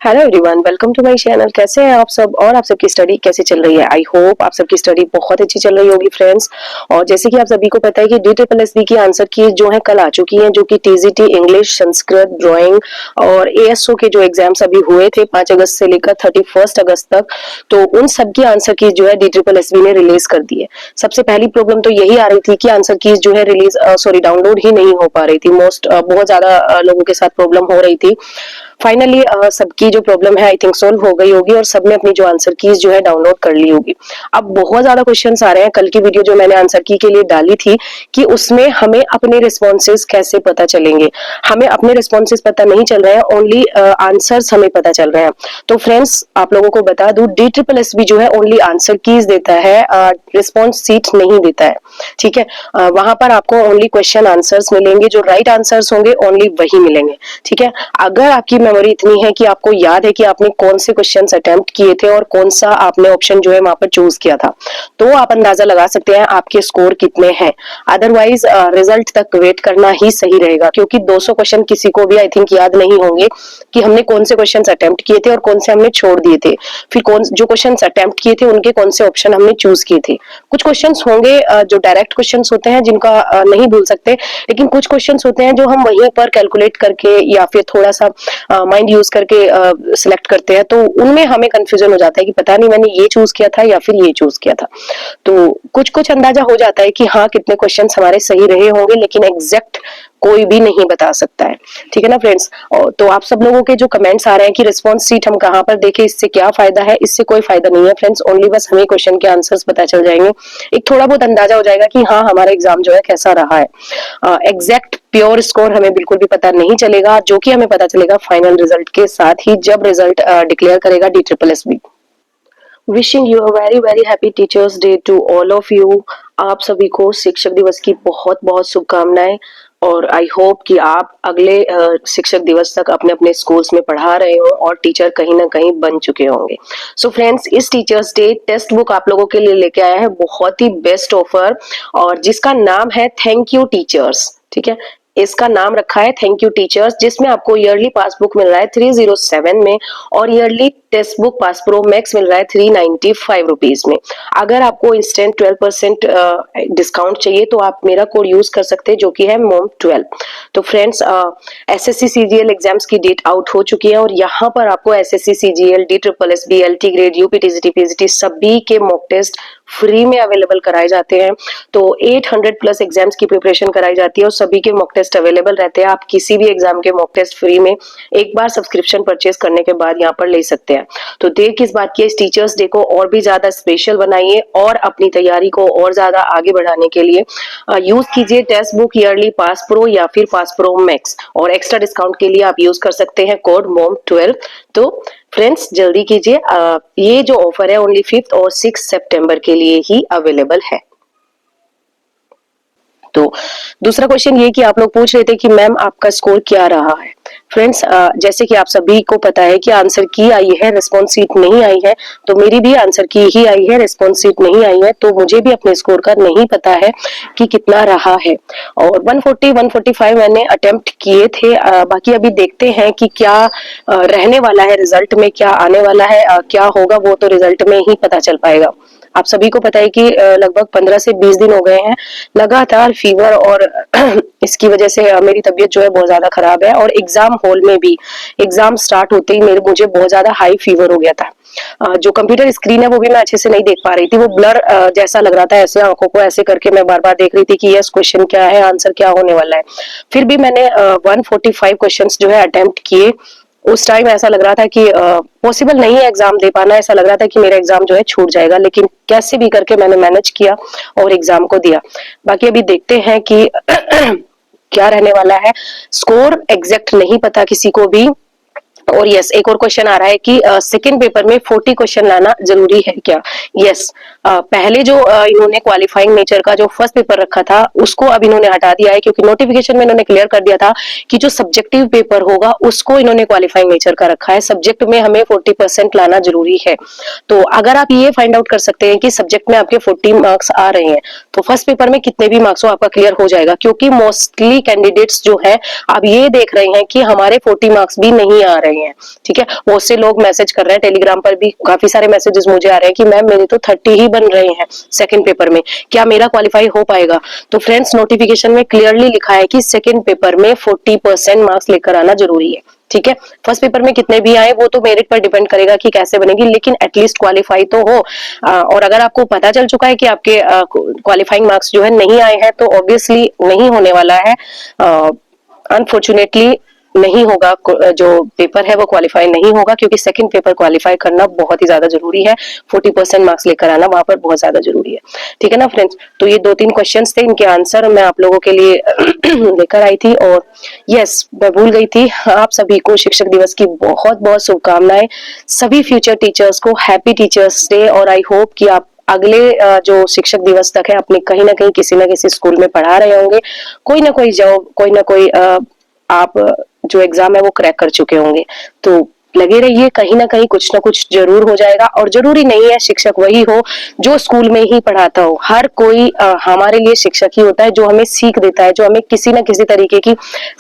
Hello everyone, welcome to my channel. कैसे हैं आप सब और आप सबकी स्टडी कैसे चल रही है? आई होप आप सबकी स्टडी बहुत अच्छी चल रही होगी फ्रेंड्स। और जैसे कि आप सभी को पता है कि DSSB की आंसर की जो है कल आ चुकी हैं, जो कि TGT इंग्लिश, संस्कृत, ड्राइंग और ASO के जो एग्जाम्स अभी हुए थे 5 अगस्त से लेकर 31 अगस्त तक, तो उन सब की आंसर की जो है DSSB ने रिलीज कर दी है। सबसे पहली प्रॉब्लम तो यही आ रही थी कि आंसर की जो है डाउनलोड ही नहीं हो पा रही थी। बहुत ज्यादा लोगों के साथ प्रॉब्लम हो रही थी। फाइनली सबकी जो प्रॉब्लम है आई थिंक सोल्व हो गई होगी और सबने अपनी जो आंसर कीज जो है डाउनलोड कर ली होगी। अब बहुत ज्यादा क्वेश्चंस आ रहे हैं। कल की वीडियो जो मैंने आंसर की के लिए डाली थी कि उसमें हमें अपने रिस्पॉन्सेज कैसे पता चलेंगे। हमें अपने रिस्पॉन्सेज पता नहीं चल रहे हैं, ओनली आंसर्स हमें पता चल रहे हैं। तो फ्रेंड्स आप लोगों को बता दूं, DSSB जो है ओनली आंसर कीज देता है, रिस्पॉन्स सीट नहीं देता है। ठीक है, वहां पर आपको ओनली क्वेश्चन आंसर्स मिलेंगे, जो राइट आंसर्स होंगे ओनली वही मिलेंगे। ठीक है, अगर आपकी मेमोरी इतनी है कि आपको याद है कि आपने कौन से क्वेश्चंस अटेम्प्ट किए थे और कौन सा आपने ऑप्शन जो है वहां पर चूज किया था, तो आप अंदाजा लगा सकते हैं आपके स्कोर कितने हैं। अदरवाइज रिजल्ट तक वेट करना ही सही रहेगा, क्योंकि 200 क्वेश्चन किसी को भी आई थिंक याद नहीं होंगे कि हमने कौन से क्वेश्चंस अटेम्प्ट किए थे और कौन से हमने छोड़ दिए थे। फिर कौन जो क्वेश्चंस अटेम्प्ट किए थे उनके कौन से ऑप्शन हमने चूज किए थे। कुछ क्वेश्चंस होंगे जो डायरेक्ट क्वेश्चंस होते हैं जिनका नहीं भूल सकते, लेकिन कुछ क्वेश्चंस होते हैं जो हम वहीं पर कैलकुलेट करके या फिर थोड़ा सा माइंड यूज करके सिलेक्ट करते हैं, तो उनमें हमें कंफ्यूजन हो जाता है कि पता नहीं मैंने ये चूज किया था या फिर ये चूज किया था। तो कुछ कुछ अंदाजा हो जाता है कि हाँ कितने क्वेश्चंस हमारे सही रहे होंगे, लेकिन एग्जैक्ट कोई भी नहीं बता सकता है। ठीक है ना फ्रेंड्स। तो आप सब लोगों के जो कमेंट्स आ रहे हैं कि रिस्पॉन्स सीट हम कहाँ पर देखें, इससे क्या फायदा है, इससे कोई फायदा नहीं है फ्रेंड्स। ओनली बस हमें क्वेश्चन के आंसर्स पता चल जाएंगे, एक थोड़ा बहुत अंदाजा हो जाएगा कि हाँ हमारा एग्जाम जो है कैसा रहा है। एग्जैक्ट प्योर स्कोर हमें बिल्कुल भी पता नहीं चलेगा, जो कि हमें पता चलेगा फाइनल रिजल्ट के साथ ही, जब रिजल्ट डिक्लेयर करेगा DSSB। Wishing you a very very happy teachers day to all of you. आप सभी को शिक्षक दिवस की बहुत बहुत शुभकामनाएं। और आई होप कि आप अगले शिक्षक दिवस तक अपने अपने स्कूल्स में पढ़ा रहे हो और टीचर कहीं ना कहीं बन चुके होंगे। सो फ्रेंड्स, इस टीचर्स डे टेक्स्ट बुक आप लोगों के लिए लेके आया है बहुत ही बेस्ट ऑफर, और जिसका नाम है थैंक यू टीचर्स। ठीक है, इसका नाम रखा है थैंक यू टीचर्स, जिसमें आपको ईयरली पासबुक मिल रहा है 307 में और yearly text book pass pro max मिल रहा है 395 रुपीज में। अगर आपको इंस्टेंट 12% डिस्काउंट चाहिए तो आप मेरा कोड यूज कर सकते हैं, जो कि है MOM12। तो फ्रेंड्स, SSC CGL एग्जाम्स की डेट आउट हो चुकी है और यहाँ पर आपको SSC CGL, DSSB, LT grade, UP TGT PGT सभी के मॉक टेस्ट फ्री में अवेलेबल कराए जाते हैं। तो 800 प्लस एग्जाम्स की प्रिपरेशन कराई जाती है और सभी के मॉक टेस्ट अवेलेबल रहते हैं। आप किसी भी एग्जाम के मॉक टेस्ट फ्री में एक बार सब्सक्रिप्शन परचेज करने के बाद यहाँ पर ले सकते हैं। तो देर किस बात की, इस टीचर्स डे को और भी ज्यादा स्पेशल बनाइए और अपनी तैयारी को और ज्यादा आगे बढ़ाने के लिए यूज कीजिए text book yearly pass pro या फिर पास प्रो मैक्स, और एक्स्ट्रा डिस्काउंट के लिए आप यूज कर सकते हैं कोड MOM12। तो फ्रेंड्स जल्दी कीजिए, ये जो ऑफर है ओनली 5 और 6 सितंबर के लिए ही अवेलेबल है। तो दूसरा क्वेश्चन ये कि आप लोग पूछ रहे थे कि मैम आपका स्कोर क्या रहा है। फ्रेंड्स, जैसे कि आप सभी को पता है कि आंसर की आई है, रिस्पॉन्स सीट नहीं आई है, तो मेरी भी आंसर की ही आई है, रिस्पॉन्स सीट नहीं आई है, तो मुझे भी अपने स्कोर का नहीं पता है कि कितना रहा है। और 140 145 मैंने अटेम्प्ट किए थे। बाकी अभी देखते हैं कि क्या रहने वाला है रिजल्ट में, क्या आने वाला है, क्या होगा, वो तो रिजल्ट में ही पता चल पाएगा। आप सभी को पता है कि लगभग 15 से 20 दिन हो गए हैं लगातार फीवर, और इसकी वजह से मेरी तबीयत जो है बहुत ज्यादा खराब है। और एग्जाम हॉल में भी एग्जाम स्टार्ट होते ही मुझे बहुत ज्यादा हाई फीवर हो गया था। जो कंप्यूटर स्क्रीन है वो भी मैं अच्छे से नहीं देख पा रही थी, वो ब्लर जैसा लग रहा था, ऐसे आंखों को ऐसे करके मैं बार बार देख रही थी कि यस क्वेश्चन क्या है, आंसर क्या होने वाला है। फिर भी मैंने 145 क्वेश्चन जो है अटेम्प्ट किए। उस टाइम ऐसा लग रहा था कि पॉसिबल नहीं है एग्जाम दे पाना, ऐसा लग रहा था कि मेरा एग्जाम जो है छूट जाएगा, लेकिन कैसे भी करके मैंने मैनेज किया और एग्जाम को दिया। बाकी अभी देखते हैं कि क्या रहने वाला है। स्कोर एग्जैक्ट नहीं पता किसी को भी। और यस, एक और क्वेश्चन आ रहा है कि सेकंड पेपर में 40 क्वेश्चन लाना जरूरी है क्या? यस, पहले जो इन्होंने क्वालिफाइंग नेचर का जो फर्स्ट पेपर रखा था उसको अब इन्होंने हटा दिया है, क्योंकि नोटिफिकेशन में इन्होंने क्लियर कर दिया था कि जो सब्जेक्टिव पेपर होगा उसको इन्होंने क्वालिफाइंग नेचर का रखा है। सब्जेक्ट में हमें 40% लाना जरूरी है। तो अगर आप ये फाइंड आउट कर सकते हैं कि सब्जेक्ट में आपके 40 मार्क्स आ रहे हैं, तो फर्स्ट पेपर में कितने भी मार्क्स हो आपका क्लियर हो जाएगा, क्योंकि मोस्टली कैंडिडेट्स जो है आप ये देख रहे हैं कि हमारे 40 मार्क्स भी नहीं आ रहे हैं। हैं, ठीक है। बहुत से लोग मैसेज कर रहे हैं, टेलीग्राम पर भी काफी सारे मैसेजेस मुझे आ रहे हैं कि मैम मेरे तो 30 ही बन रहे हैं सेकंड पेपर में, क्या मेरा क्वालिफाई हो पाएगा? तो फ्रेंड्स, नोटिफिकेशन में क्लियरली लिखा है कि सेकंड पेपर में 40% मार्क्स लेकर आना जरूरी है, ठीक है। फर्स्ट पेपर में कितने भी आए वो तो मेरिट पर डिपेंड करेगा कि कैसे बनेगी, लेकिन एटलीस्ट क्वालिफाई तो हो। और अगर आपको पता चल चुका है कि आपके क्वालिफाइंग मार्क्स जो है नहीं आए हैं, तो ऑब्वियसली नहीं होने वाला है, अनफॉर्चुनेटली नहीं होगा, जो पेपर है वो क्वालिफाई नहीं होगा, क्योंकि सेकंड पेपर क्वालिफाई करना बहुत ही ज्यादा जरूरी है। 40% मार्क्स लेकर आना वहां पर बहुत ज्यादा जरूरी है, ठीक है ना फ्रेंड्स। तो ये 2-3 क्वेश्चंस थे, इनके आंसर मैं आप लोगों के लिए लेकर आई थी। और यस, मैं भूल गई थी, आप सभी को शिक्षक दिवस की बहुत बहुत शुभकामनाएं। सभी फ्यूचर टीचर्स को हैप्पी टीचर्स डे, और आई होप कि आप अगले जो शिक्षक दिवस तक है अपने कहीं ना कहीं किसी ना किसी स्कूल में पढ़ा रहे होंगे, कोई ना कोई जॉब, कोई ना कोई आप जो एग्जाम है वो क्रैक कर चुके होंगे। तो लगे रहिए, कहीं ना कहीं कुछ ना कुछ जरूर हो जाएगा। और जरूरी नहीं है शिक्षक वही हो जो स्कूल में ही पढ़ाता हो, हर कोई हमारे लिए शिक्षक ही होता है, जो हमें सीख देता है, जो हमें किसी ना किसी तरीके की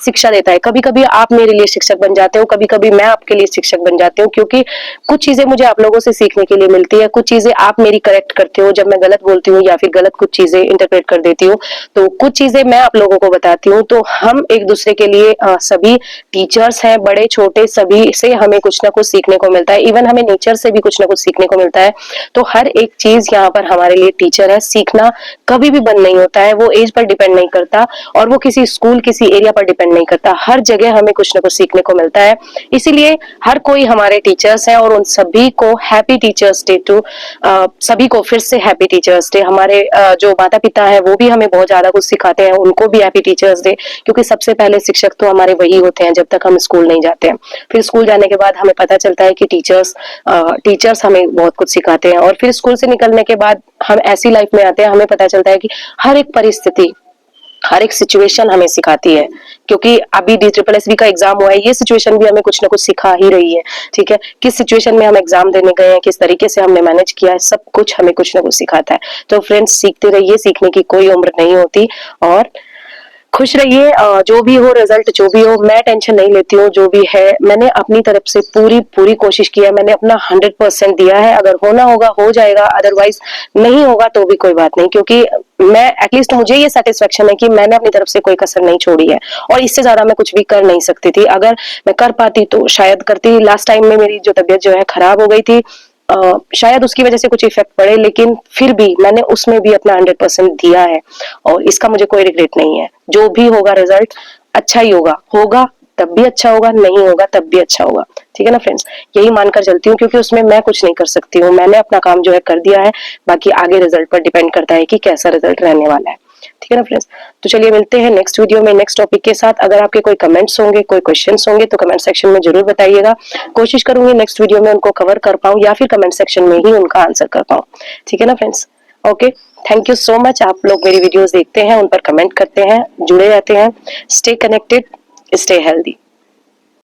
शिक्षा देता है। कभी कभी आप मेरे लिए शिक्षक बन जाते हो, कभी कभी मैं आपके लिए शिक्षक बन जाती हूँ, क्योंकि कुछ चीजें मुझे आप लोगों से सीखने के लिए मिलती है, कुछ चीजें आप मेरी करेक्ट करते हो जब मैं गलत बोलती हूँ या फिर गलत कुछ चीजें इंटरप्रेट कर देती हूँ, तो कुछ चीजें मैं आप लोगों को बताती हूँ। तो हम एक दूसरे के लिए सभी टीचर्स हैं, बड़े छोटे सभी से हमें कुछ ना कुछ सीखने को मिलता है। इवन हमें नेचर से भी कुछ ना कुछ सीखने को मिलता है। तो हर एक चीज यहाँ पर हमारे लिए टीचर है। सीखना कभी भी बंद नहीं होता है, वो एज पर डिपेंड नहीं करता, और वो किसी स्कूल किसी एरिया पर डिपेंड नहीं करता। हर जगह हमें कुछ ना कुछ सीखने को मिलता है, इसीलिए हर कोई हमारे टीचर्स हैं। और उन सभी को हैप्पी टीचर्स डे टू सभी को फिर से हैप्पी टीचर्स डे। हमारे जो माता पिता है वो भी हमें बहुत ज्यादा कुछ सिखाते हैं, उनको भी हैप्पी टीचर्स डे, क्योंकि सबसे पहले शिक्षक तो हमारे वही होते हैं जब तक हम स्कूल नहीं जाते हैं। फिर स्कूल जाने के बाद हमें पता चलता है कि टीचर्स हमें बहुत कुछ सिखाते हैं, और फिर स्कूल से निकलने के बाद हम ऐसी लाइफ में आते हैं, हमें पता चलता है कि हर एक परिस्थिति, हर एक सिचुएशन हमें सिखाती है। क्योंकि अभी DSSB का एग्जाम हुआ है, ये सिचुएशन भी हमें कुछ ना कुछ सिखा ही रही है, ठीक है। किस सिचुएशन में हम एग्जाम देने गए हैं, किस तरीके से हमने मैनेज किया है, सब कुछ हमें कुछ ना कुछ सिखाता है। तो फ्रेंड्स, सीखते रहिए, सीखने की कोई उम्र नहीं होती, और खुश रहिए। जो भी हो रिजल्ट, जो भी हो, मैं टेंशन नहीं लेती हूँ। जो भी है मैंने अपनी तरफ से पूरी पूरी कोशिश की है, मैंने अपना 100% दिया है। अगर होना होगा हो जाएगा, अदरवाइज नहीं होगा तो भी कोई बात नहीं, क्योंकि मैं एटलीस्ट मुझे ये सेटिस्फेक्शन है कि मैंने अपनी तरफ से कोई कसर नहीं छोड़ी है, और इससे ज्यादा मैं कुछ भी कर नहीं सकती थी। अगर मैं कर पाती तो शायद करती। लास्ट टाइम में मेरी जो तबीयत जो है खराब हो गई थी, शायद उसकी वजह से कुछ इफेक्ट पड़े, लेकिन फिर भी मैंने उसमें भी अपना 100% दिया है, और इसका मुझे कोई रिग्रेट नहीं है। जो भी होगा रिजल्ट अच्छा ही होगा, होगा तब भी अच्छा होगा, नहीं होगा तब भी अच्छा होगा, ठीक है ना फ्रेंड्स। यही मानकर चलती हूँ, क्योंकि उसमें मैं कुछ नहीं कर सकती हूँ, मैंने अपना काम जो है कर दिया है। बाकी आगे रिजल्ट पर डिपेंड करता है कि कैसा रिजल्ट रहने वाला है, ठीक है ना फ्रेंड्स। तो चलिए मिलते हैं नेक्स्ट वीडियो में नेक्स्ट टॉपिक के साथ। अगर आपके कोई कमेंट्स होंगे, कोई क्वेश्चंस होंगे, तो कमेंट सेक्शन में जरूर बताइएगा। कोशिश करूंगी नेक्स्ट वीडियो में उनको कवर कर पाऊं, या फिर कमेंट सेक्शन में ही उनका आंसर कर पाऊं, ठीक है ना friends. Okay, thank you so much. आप लोग मेरी वीडियोस देखते हैं, उन पर कमेंट करते हैं, जुड़े रहते हैं। Stay connected, stay healthy.